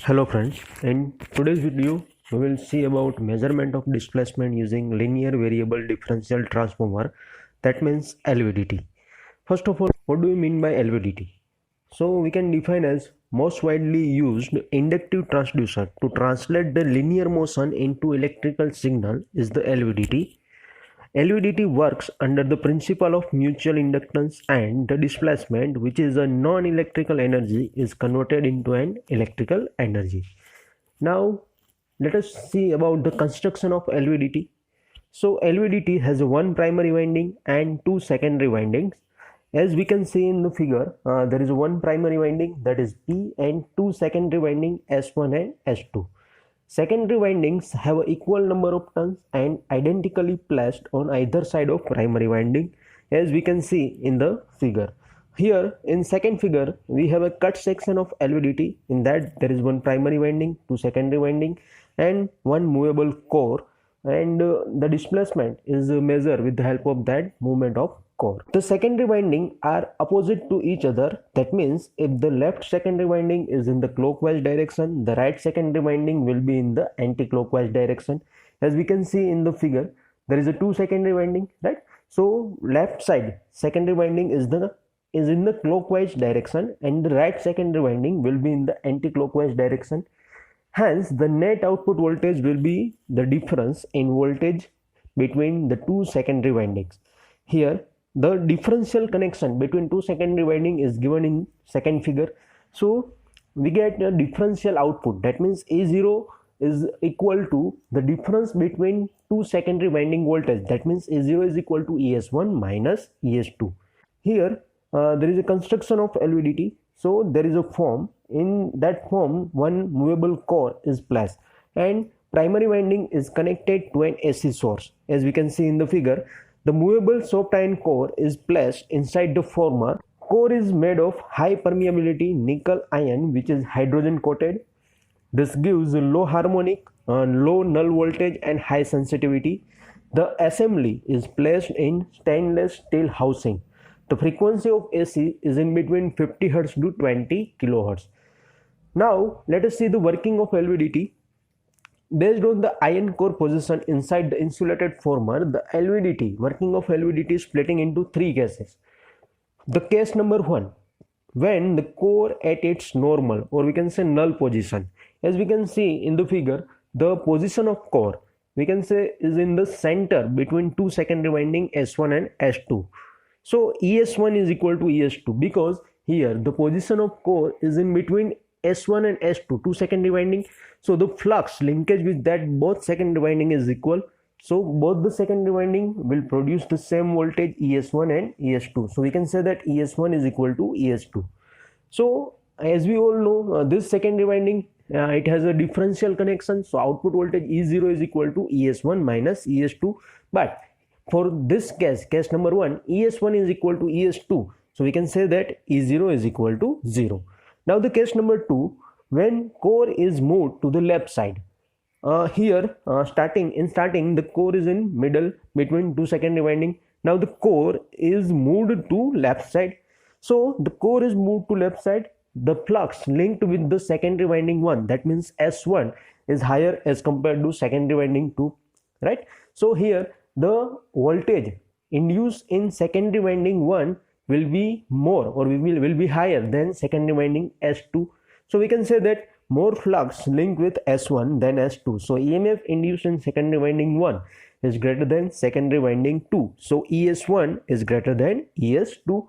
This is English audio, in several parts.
Hello friends, in today's video we will see about measurement of displacement using linear variable differential transformer, that means LVDT. First of all, what do we mean by LVDT? So we can define as most widely used inductive transducer to translate the linear motion into electrical signal is the LVDT. LVDT works under the principle of mutual inductance, and the displacement, which is a non-electrical energy, is converted into an electrical energy. Now let us see about the construction of LVDT. So LVDT has one primary winding and two secondary windings. As we can see in the figure, there is one primary winding, that is P, and two secondary winding S1 and S2. Secondary windings have an equal number of turns and identically placed on either side of primary winding, as we can see in the figure. Here in second figure we have a cut section of LVDT. In that there is one primary winding, two secondary winding and one movable core, and the displacement is measured with the help of that movement of core. The secondary winding are opposite to each other. That means if the left secondary winding is in the clockwise direction, the right secondary winding will be in the anti-clockwise direction. As we can see in the figure, there is a two secondary winding, right? So left side secondary winding is in the clockwise direction, and the right secondary winding will be in the anti-clockwise direction. Hence the net output voltage will be the difference in voltage between the two secondary windings. Here the differential connection between two secondary winding is given in second figure. So we get a differential output, that means A0 is equal to the difference between two secondary winding voltage, that means A0 is equal to ES1 minus ES2. Here there is a construction of LVDT. So there is a form. In that form one movable core is placed and primary winding is connected to an AC source. As we can see in the figure, the movable soft iron core is placed inside the former. Core is made of high permeability nickel iron which is hydrogen coated. This gives low harmonic, low null voltage and high sensitivity. The assembly is placed in stainless steel housing. The frequency of AC is in between 50 Hz to 20 kHz. Now let us see the working of LVDT. Based on the iron core position inside the insulated former, the LVDT, working of LVDT is splitting into three cases. The case number 1, when the core at its normal, or we can say null position. As we can see in the figure, the position of core, we can say, is in the center between two secondary winding S1 and S2. So ES1 is equal to ES2 because here the position of core is in between S1 and S2, two secondary winding. So the flux linkage with that both secondary winding is equal. So both the secondary winding will produce the same voltage ES1 and ES2. So we can say that ES1 is equal to ES2. So as we all know, this secondary winding, it has a differential connection. So output voltage E0 is equal to ES1 minus ES2. But for this case number 1, ES1 is equal to ES2. So we can say that E0 is equal to 0. Now the case number 2, when core is moved to the left side. Here starting the core is in middle between two secondary winding. Now the core is moved to left side. So the core is moved to left side. The flux linked with the secondary winding 1, that means S1, is higher as compared to secondary winding 2, right? So here the voltage induced in secondary winding 1 will be more, or will be higher than secondary winding S2. So we can say that more flux linked with S1 than S2. So EMF induced in secondary winding 1 is greater than secondary winding 2. So ES1 is greater than ES2.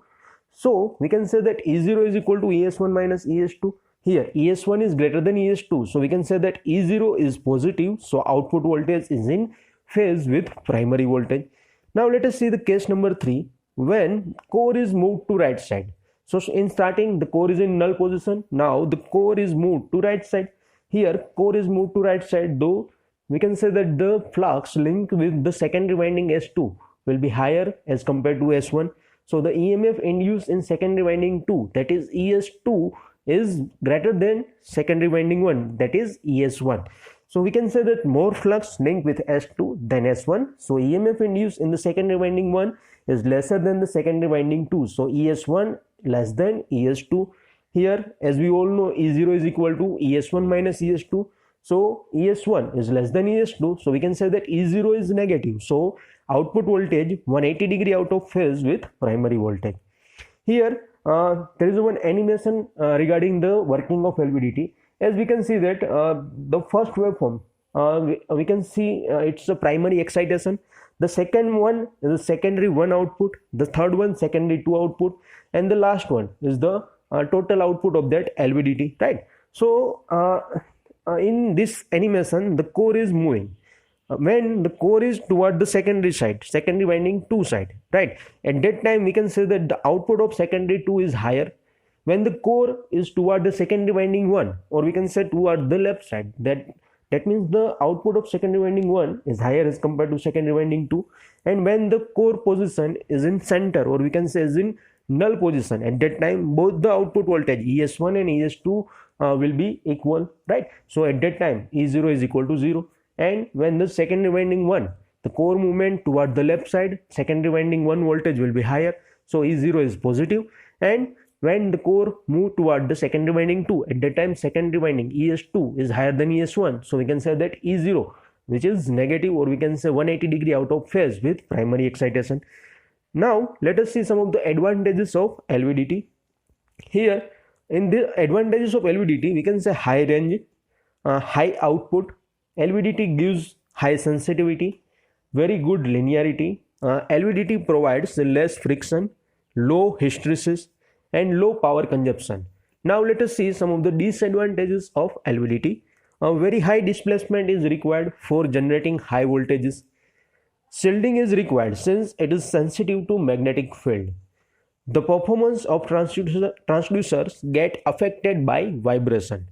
So we can say that E0 is equal to ES1 minus ES2. Here ES1 is greater than ES2. So we can say that E0 is positive. So output voltage is in phase with primary voltage. Now let us see the case number 3, when core is moved to right side. So in starting the core is in null position. Now the core is moved to right side. Here core is moved to right side, though we can say that the flux linked with the secondary winding S2 will be higher as compared to S1. So the EMF induced in secondary winding 2, that is ES2, is greater than secondary winding 1, that is ES1. So we can say that more flux linked with S2 than S1. So EMF induced in the secondary winding 1 is lesser than the secondary winding 2. So ES1 less than ES2. Here, as we all know, E0 is equal to ES1 minus ES2. So ES1 is less than ES2. So we can say that E0 is negative. So output voltage 180 degree out of phase with primary voltage. Here, there is one animation regarding the working of LVDT. As we can see that the first waveform, we can see it's a primary excitation. The second one is the secondary 1 output. The third one secondary 2 output, and the last one is the total output of that LVDT, right? So in this animation, the core is moving. When the core is toward the secondary side, secondary winding 2 side, right? At that time we can say that the output of secondary 2 is higher. When the core is toward the secondary winding 1, or we can say toward the left side, that means the output of secondary winding 1 is higher as compared to secondary winding 2. And when the core position is in center, or we can say is in null position, at that time both the output voltage ES1 and ES2 will be equal, right? So at that time E0 is equal to 0. And when the secondary winding 1, the core movement toward the left side, secondary winding 1 voltage will be higher, so E0 is positive. And when the core move toward the secondary winding 2, at that time secondary winding ES2 is higher than ES1, so we can say that E0, which is negative, or we can say 180 degree out of phase with primary excitation. Now let us see some of the advantages of LVDT. Here, in the advantages of LVDT, we can say high range, high output. LVDT gives high sensitivity, very good linearity. LVDT provides less friction, low hysteresis, and low power consumption. Now let us see some of the disadvantages of LVDT. Very high displacement is required for generating high voltages. Shielding is required since it is sensitive to magnetic field. The performance of transducers get affected by vibration.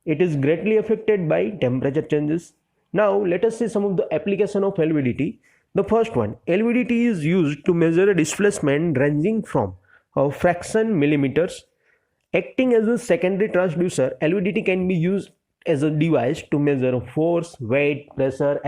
It is greatly affected by temperature changes. Now let us see some of the application of LVDT. The first one, LVDT is used to measure a displacement ranging from a fraction millimeters. Acting as a secondary transducer, LVDT can be used as a device to measure force, weight, pressure,